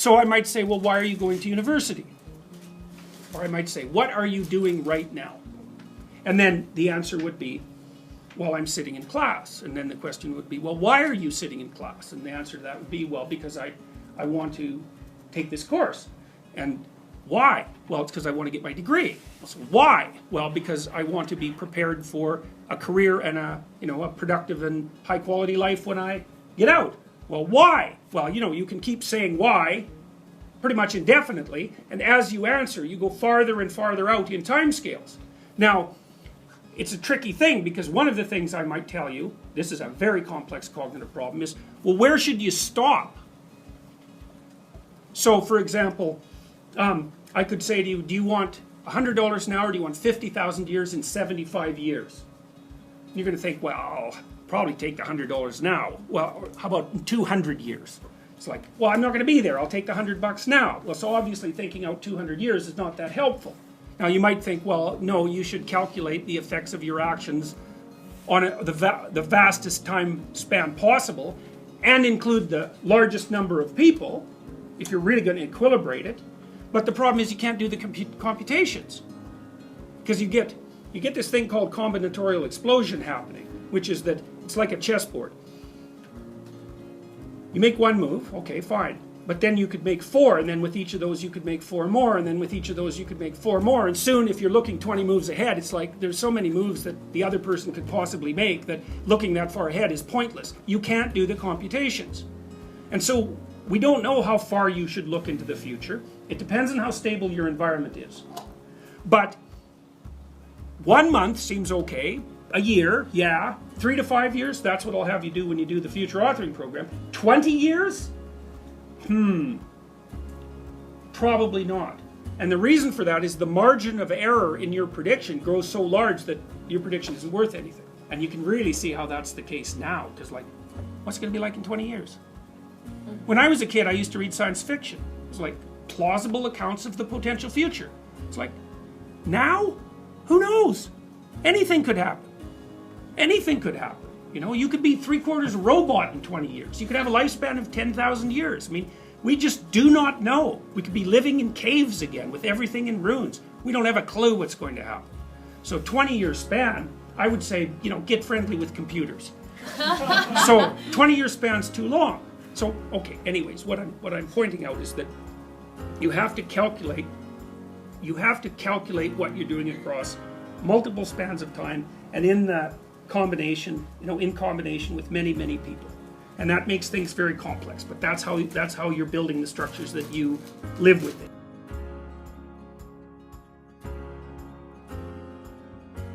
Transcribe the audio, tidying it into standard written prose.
So I might say, well, why are you going to university? Or I might say, what are you doing right now? And then the answer would be, well, I'm sitting in class. And then the question would be, well, why are you sitting in class? And the answer to that would be, well, because I want to take this course. And why? Well, it's because I want to get my degree. So why? Well, because I want to be prepared for a career and a productive and high quality life when I get out. Well, why? Well, you can keep saying why pretty much indefinitely, and as you answer, you go farther and farther out in time scales. Now, it's a tricky thing, because one of the things I might tell you, this is a very complex cognitive problem, is, well, where should you stop? So, for example, I could say to you, do you want $100 an hour, or do you want 50,000 years in 75 years? You're going to think, well, I'll probably take the $100 now. Well, how about 200 years? It's like, well, I'm not going to be there. I'll take the $100 now. Well, so obviously thinking out 200 years is not that helpful. Now, you might think, well, no, you should calculate the effects of your actions on the vastest time span possible and include the largest number of people if you're really going to equilibrate it. But the problem is you can't do the computations, because you get this thing called combinatorial explosion happening, which is that it's like a chessboard. You make one move, okay, fine. But then you could make 4, and then with each of those you could make 4 more, and then with each of those you could make 4 more, and soon if you're looking 20 moves ahead, it's like there's so many moves that the other person could possibly make that looking that far ahead is pointless. You can't do the computations. And so we don't know how far you should look into the future. It depends on how stable your environment is. But 1 month seems okay. A year, yeah. 3 to 5 years, that's what I'll have you do when you do the future authoring program. 20 years? Probably not. And the reason for that is the margin of error in your prediction grows so large that your prediction isn't worth anything. And you can really see how that's the case now, because what's it going to be like in 20 years? When I was a kid, I used to read science fiction. It was like plausible accounts of the potential future. It's like, now? Who knows? Anything could happen. Anything could happen. You could be 3/4 robot in 20 years. You could have a lifespan of 10,000 years. I mean, we just do not know. We could be living in caves again with everything in ruins. We don't have a clue what's going to happen. So 20-year span, I would say, get friendly with computers. So 20-year span's too long. So, okay, anyways, what I'm pointing out is that you have to calculate what you're doing across multiple spans of time, and in combination with many, many people. And that makes things very complex, but that's how you're building the structures that you live within.